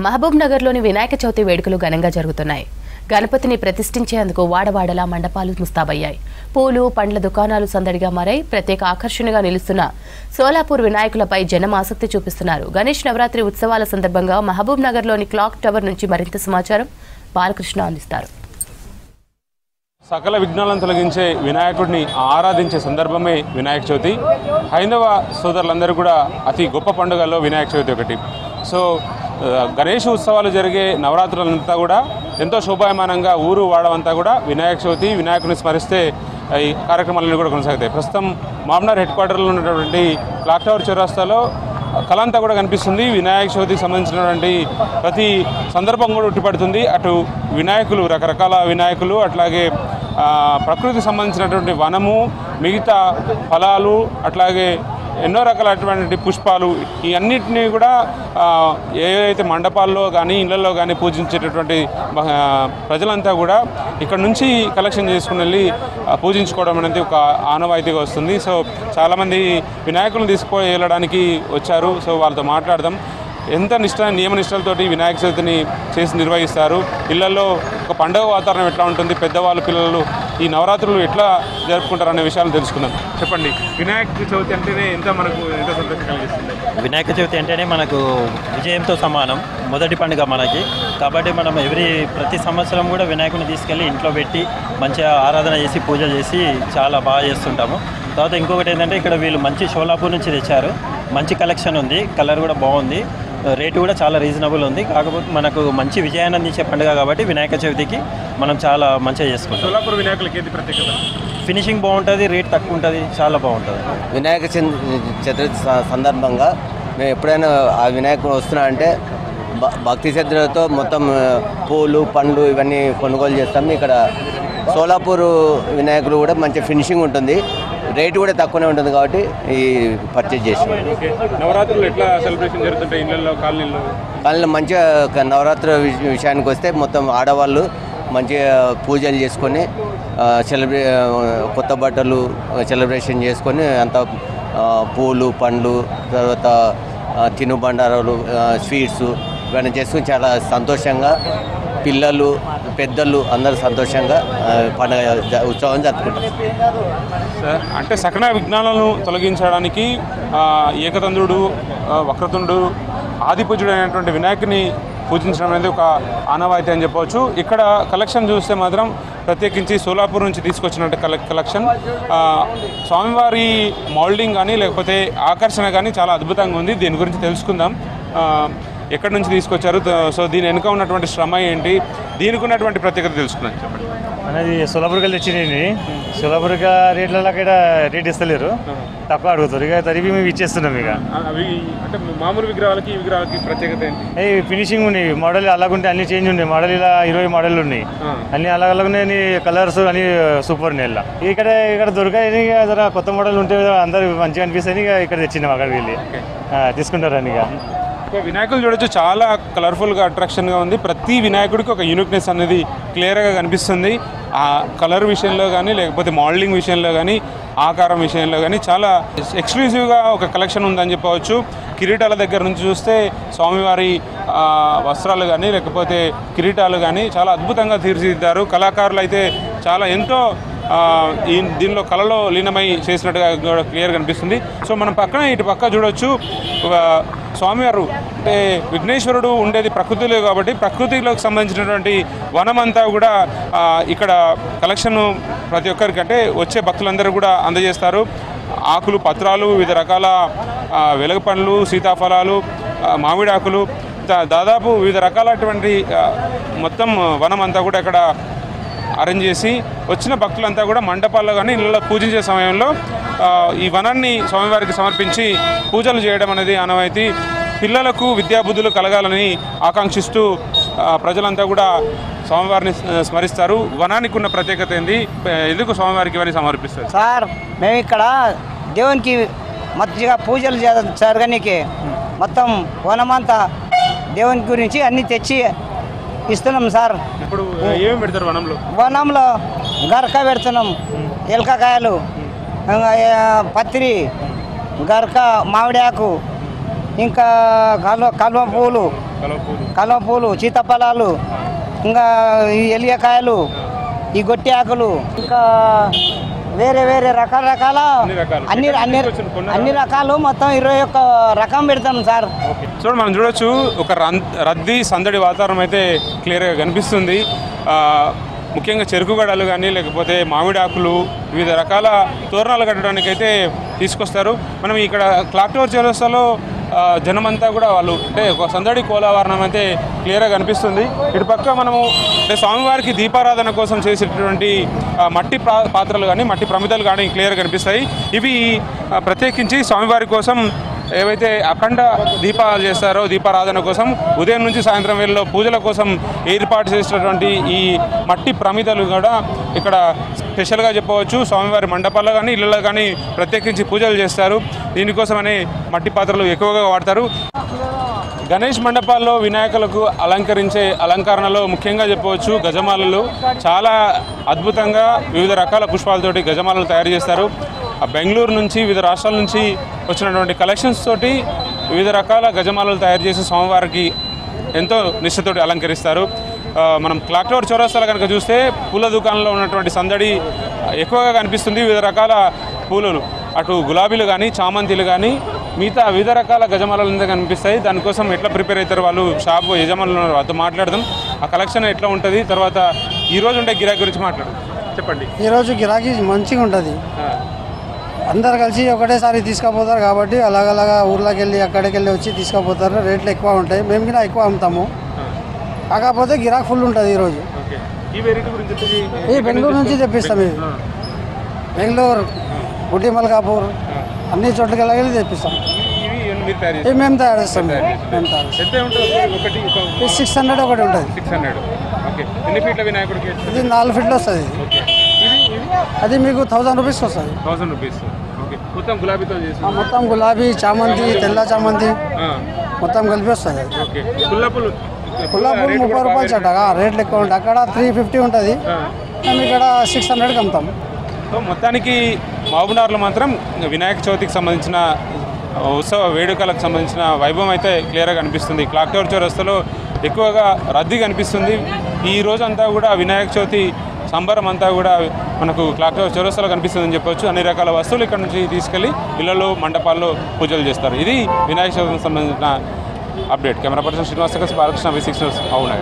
మహబూబ్ నగర్లోని వినాయక చవితి వేడుకలు ఘనంగా జరుగుతున్నాయి. గణపతిని ప్రతిష్ఠించేందుకు వాడవాడలా మండపాలు ముస్తాబయ్యాయి. పూలు, పండ్ల దుకాణాలు సందడిగా మారాయి. ప్రత్యేక ఆకర్షణగా నిలుస్తున్న సోలాపూర్ వినాయకులపై జనం ఆసక్తి చూపిస్తున్నారు. గణేష్ నవరాత్రి ఉత్సవాల సందర్భంగా మహబూబ్ నగర్లోని క్లాక్ టవర్ నుంచి మరింత సమాచారం బాలకృష్ణ అందిస్తారు. సకల విఘ్నాలను తొలగించే వినాయకుడిని ఆరాధించే సందర్భమే వినాయక చవితి. హైందవ సోదరులందరూ కూడా అతి గొప్ప పండుగల్లో వినాయక చవితి ఒకటి. సో గణేష్ ఉత్సవాలు జరిగే నవరాత్రులంతా కూడా ఎంతో శోభాయమానంగా ఊరు వాడమంతా కూడా వినాయక చవితి వినాయకుడిని స్మరిస్తే ఈ కార్యక్రమాలన్నీ కూడా కొనసాగుతాయి. ప్రస్తుతం మామ్నార్ హెడ్ క్వార్టర్లో ఉన్నటువంటి క్లాక్ టవర్ చౌరస్తాలో కళంతా కూడా కనిపిస్తుంది. వినాయక చవితికి సంబంధించినటువంటి ప్రతి సందర్భం కూడా ఉట్టిపడుతుంది. అటు వినాయకులు, రకరకాల వినాయకులు, అట్లాగే ప్రకృతికి సంబంధించినటువంటి వనము, మిగతా ఫలాలు, అట్లాగే ఎన్నో రకాలైనటువంటి పుష్పాలు, ఈ అన్నింటినీ కూడా ఏవైతే మండపాల్లో కానీ ఇళ్లలో కానీ పూజించేటటువంటి ప్రజలంతా కూడా ఇక్కడ నుంచి కలెక్షన్ చేసుకుని వెళ్ళి పూజించుకోవడం అనేది ఒక ఆనవాయితీగా వస్తుంది. సో చాలామంది వినాయకులను తీసుకుపోయి వెళ్ళడానికి వచ్చారు. సో వాళ్ళతో మాట్లాడదాం. ఎంత నియమ నిష్టలతోటి వినాయక చవితిని చేసి నిర్వహిస్తారు, ఇళ్లలో ఒక పండుగ వాతావరణం ఎట్లా ఉంటుంది, పెద్దవాళ్ళు పిల్లలు ఈ నవరాత్రులు ఎట్లా జరుపుకుంటారు అనే విషయాలు తెలుసుకుందాం. చెప్పండి, వినాయక చవితి అంటేనే ఎంత సంతోషం కలిగిస్తుంది? వినాయక చవితి అంటేనే మనకు విజయంతో సమానం, మొదటి పండుగ మనకి. కాబట్టి మనం ప్రతి సంవత్సరం కూడా వినాయకుని తీసుకెళ్ళి ఇంట్లో పెట్టి మంచిగా ఆరాధన చేసి పూజ చేసి చాలా బాగా చేస్తుంటాము. తర్వాత ఇంకొకటి ఏంటంటే ఇక్కడ వీళ్ళు మంచి షోలాపూర్ నుంచి తెచ్చారు. మంచి కలెక్షన్ ఉంది, కలర్ కూడా బాగుంది, రేటు కూడా చాలా రీజనబుల్ ఉంది. కాకపోతే మనకు మంచి విజయాన్ని అందించే పండుగ కాబట్టి వినాయక చవితికి మనం చాలా మంచిగా చేసుకుంటాం. సోలాపూర్ వినాయకులకి ఏంటి ప్రత్యేకత? ఫినిషింగ్ బాగుంటుంది, రేట్ తక్కువ ఉంటుంది, చాలా బాగుంటుంది. వినాయక చతుర్థి సందర్భంగా మేము ఎప్పుడైనా ఆ వినాయకుడు వస్తున్నా అంటే భక్తి శ్రద్ధలతో మొత్తం పూలు, పండ్లు ఇవన్నీ కొనుగోలు చేస్తాము. ఇక్కడ సోలాపూర్ వినాయకుడు కూడా మంచి ఫినిషింగ్ ఉంటుంది, రేటు కూడా తక్కువనే ఉంటుంది కాబట్టి ఈ పర్చేజ్ చేసాం. నవరాత్రులు ఎట్లా సెలబ్రేషన్ జరుగుతుంటాయి ఇళ్ళల్లో, కాలనీలో మంచిగా నవరాత్రి విషయానికి వస్తే మొత్తం ఆడవాళ్ళు మంచిగా పూజలు చేసుకొని కొత్త బట్టలు సెలబ్రేషన్ చేసుకొని అంతా పూలు, పండ్లు, తర్వాత తినుబండారాలు, స్వీట్స్ ఇవన్నీ చేసుకుని చాలా సంతోషంగా పిల్లలు, పెద్దలు అందరూ సంతోషంగా పండుగ ఉత్సవం జరుపుకుంటారు. అంటే సకల విఘ్నాలను తొలగించడానికి ఏకతంత్రుడు, వక్రతుండు, ఆదిపూజుడు అయినటువంటి వినాయకుని పూజించడం అనేది ఒక ఆనవాయితీ అని చెప్పవచ్చు. ఇక్కడ కలెక్షన్ చూస్తే మాత్రం ప్రత్యేకించి సోలాపూర్ నుంచి తీసుకొచ్చినట్టు కలెక్షన్, స్వామివారి మౌల్డింగ్ కానీ లేకపోతే ఆకర్షణ కానీ చాలా అద్భుతంగా ఉంది. దీని గురించి తెలుసుకుందాం. ఎక్కడి నుంచి తీసుకొచ్చారు, సో దీని వెనుక ఉన్నటువంటి శ్రమ ఏంటి, దీనికి ఉన్నటువంటి ప్రత్యేకత తెలుసుకున్నాను. చెప్పండి. అనేది సోలాపూర్కి తెచ్చినాయి. సోలాపూర్గా రేట్లలో ఇక్కడ రేట్ ఇస్తలేరు, తక్కువ అడుగుతారు. ఇక తరిపి మేము ఇచ్చేస్తున్నాం. ఇక అవి అంటే మామూలు విగ్రహాలకి ఈ విగ్రహాలకి ప్రత్యేకత ఏంటి? ఫినిషింగ్ ఉన్నాయి, మోడల్ అలాగుంటే అన్ని చేంజ్ ఉన్నాయి. మోడల్ ఇలా 20 మోడల్ ఉన్నాయి, అన్ని అలాగనే కలర్స్ అన్ని సూపర్ ఉన్నాయి. ఇక్కడ దొరకాయి. ఇక కొత్త మోడల్ ఉంటే అందరు మంచిగా అనిపిస్తాయి. ఇక ఇక్కడ తెచ్చినాం, అక్కడ వెళ్ళి తీసుకుంటారని. ఇక వినాయకులు చూడొచ్చు, చాలా కలర్ఫుల్గా అట్రాక్షన్గా ఉంది. ప్రతి వినాయకుడికి ఒక యూనిక్నెస్ అనేది క్లియర్గా కనిపిస్తుంది. ఆ కలర్ విషయంలో కానీ లేకపోతే మోడలింగ్ విషయంలో కానీ ఆకారం విషయంలో కానీ చాలా ఎక్స్క్లూజివ్గా ఒక కలెక్షన్ ఉందని చెప్పవచ్చు. కిరీటాల దగ్గర నుంచి చూస్తే స్వామివారి వస్త్రాలు కానీ లేకపోతే కిరీటాలు కానీ చాలా అద్భుతంగా తీర్చిదిద్దారు. కళాకారులు అయితే చాలా ఎంతో దీనిలో కళలో లీనమై చేసినట్టుగా క్లియర్ కనిపిస్తుంది. సో మనం ఇటు పక్క చూడొచ్చు, స్వామివారు అంటే విఘ్నేశ్వరుడు ఉండేది ప్రకృతిలో కాబట్టి ప్రకృతిలోకి సంబంధించినటువంటి వనమంతా కూడా ఇక్కడ కలెక్షన్ ప్రతి ఒక్కరికి అంటే వచ్చే భక్తులందరూ కూడా అందజేస్తారు. ఆకులు, పత్రాలు, వివిధ రకాల వెలగ పండ్లు, సీతాఫలాలు, మామిడాకులు, దాదాపు వివిధ రకాలటువంటి మొత్తం వనం అంతా కూడా ఇక్కడ అరేంజ్ చేసి వచ్చిన భక్తులంతా కూడా మండపాల్లో కానీ ఇళ్ళలో పూజించే సమయంలో ఈ వనాన్ని స్వామివారికి సమర్పించి పూజలు చేయడం అనేది ఆనవాయితీ. పిల్లలకు విద్యాబుద్ధులు కలగాలని ఆకాంక్షిస్తూ ప్రజలంతా కూడా స్వామివారిని స్మరిస్తారు. వనానికి ఉన్న ప్రత్యేకత ఏంది, ఎందుకు స్వామివారికి ఇవన్నీ సమర్పిస్తారు? సార్ మేము ఇక్కడ దేవునికి మంచిగా పూజలు జరగనీకి మొత్తం వనమంతా దేవుని గురించి అన్నీ తెచ్చి ఇస్తున్నాం సార్. ఇప్పుడు ఏమేమి పెడతారు వనంలో? వనంలో గరక పెడుతున్నాం, ఎలకకాయలు, పత్రి, గరక, మామిడి ఆకు, ఇంకా కల్వ పువ్వులు, కలువ పూలు, సీతాఫలాలు, ఇంకా ఈ ఎలియకాయలు, ఈ గొట్టి ఆకులు, ఇంకా వేరే వేరే రకాల అన్ని రకాలు మొత్తం 21 రకం పెడతాం సార్. చూడండి, మనం చూడొచ్చు ఒక రద్దీ సందడి వాతావరణం అయితే క్లియర్గా కనిపిస్తుంది. ముఖ్యంగా చెరుకు గడలు కానీ లేకపోతే మామిడి ఆకులు వివిధ రకాల తోరణాలు కట్టడానికి అయితే తీసుకొస్తారు. మనం ఇక్కడ క్లాక్ టవర్ చౌరస్తాలో జనమంతా కూడా వాళ్ళు అంటే ఒక సందడి కోలావరణం అయితే క్లియర్గా కనిపిస్తుంది. ఇటు పక్క మనము అంటే స్వామివారికి దీపారాధన కోసం చేసేటటువంటి మట్టి పాత్రలు కానీ మట్టి ప్రమిదలు కానీ క్లియర్గా కనిపిస్తాయి. ఇవి ప్రత్యేకించి స్వామివారి కోసం ఏవైతే అఖండ దీపాలు చేస్తారో దీపారాధన కోసం ఉదయం నుంచి సాయంత్రం వేళలో పూజల కోసం ఏర్పాటు చేసినటువంటి ఈ మట్టి ప్రమిదలు కూడా ఇక్కడ స్పెషల్గా చెప్పవచ్చు. స్వామివారి మండపాల్లో కానీ ఇళ్ళలో కానీ ప్రత్యేకించి పూజలు చేస్తారు. దీనికోసమని మట్టి పాత్రలు ఎక్కువగా వాడతారు. గణేష్ మండపాల్లో వినాయకులకు అలంకరించే అలంకరణలో ముఖ్యంగా చెప్పవచ్చు గజమాలలు. చాలా అద్భుతంగా వివిధ రకాల పుష్పాలతోటి గజమాలలు తయారు చేస్తారు. బెంగళూరు నుంచి వివిధ రాష్ట్రాల నుంచి వచ్చినటువంటి కలెక్షన్స్ తోటి వివిధ రకాల గజమాలలు తయారు చేసి స్వామివారికి ఎంతో నిష్ఠతోటి అలంకరిస్తారు. మనం క్లాక్ టవర్ చౌరస్తాలో కనుక చూస్తే పూల దుకాణంలో ఉన్నటువంటి సందడి ఎక్కువగా కనిపిస్తుంది. వివిధ రకాల పూలు, అటు గులాబీలు కానీ చామంతిలు కానీ మిగతా వివిధ రకాల గజమాలలు కనిపిస్తాయి. దానికోసం ఎట్లా ప్రిపేర్ అవుతారు వాళ్ళు షాపు యజమానులు వాళ్ళతో మాట్లాడదాం. ఆ కలెక్షన్ ఎట్లా ఉంటుంది, తర్వాత ఈరోజు ఉండే గిరాకీ గురించి మాట్లాడదాం. చెప్పండి. ఈరోజు గిరాకీ మంచిగా ఉంటుంది. అందరు కలిసి ఒకటేసారి తీసుకుపోతారు కాబట్టి అలాగలాగా ఊర్లోకి వెళ్ళి అక్కడికి వెళ్ళి వచ్చి తీసుకుపోతారు. రేట్లు ఎక్కువ ఉంటాయి. మేము కూడా ఎక్కువ అమ్ముతాము. కాకపోతే గిరాకీ ఫుల్ ఉంటుంది ఈరోజు. ఈ బెంగళూరు నుంచి తెప్పిస్తాం. ఇది బెంగళూరు, గుడ్డి మల్కాపూర్ అన్ని చోట్లకి వెళ్ళి తెప్పిస్తాం. ఇవి మేము తయారు చేస్తాం. మేము తయారు 600 ఒకటి ఉంటుంది. ఇది 4 ఫీట్లు వస్తుంది. అది మీకు 1000 రూపీస్కి వస్తుంది. మొత్తం గులాబీ, చామంతి, తెల్ల చామంతి మొత్తం కలిపి వస్తుంది. పుల్లాపూలు 30 రూపాయలు చట్టగా రేట్లు ఎక్కువ ఉంటాయి. అక్కడ 350 ఉంటుంది. మేము ఇక్కడ 600కి అమ్ముతాం. మొత్తానికి మహబూబ్నగర్లో మాత్రం వినాయక చవితికి సంబంధించిన ఉత్సవ వేడుకలకు సంబంధించిన వైభవం అయితే క్లియర్గా కనిపిస్తుంది. క్లాక్ టవర్ చౌరస్తాలో ఎక్కువగా రద్దీ కనిపిస్తుంది. ఈ రోజంతా కూడా వినాయక చవితి సంబరం అంతా కూడా మనకు క్లాక్ టవర్ చౌరస్తాలో కనిపిస్తుందని చెప్పొచ్చు. అన్ని రకాల వస్తువులు ఇక్కడ నుంచి తీసుకెళ్లి ఇళ్లలో మండపాల్లో పూజలు చేస్తారు. ఇది వినాయక చవితికి సంబంధించిన update. Camera person Srinivas Balakrishna, V6 news, అవునా.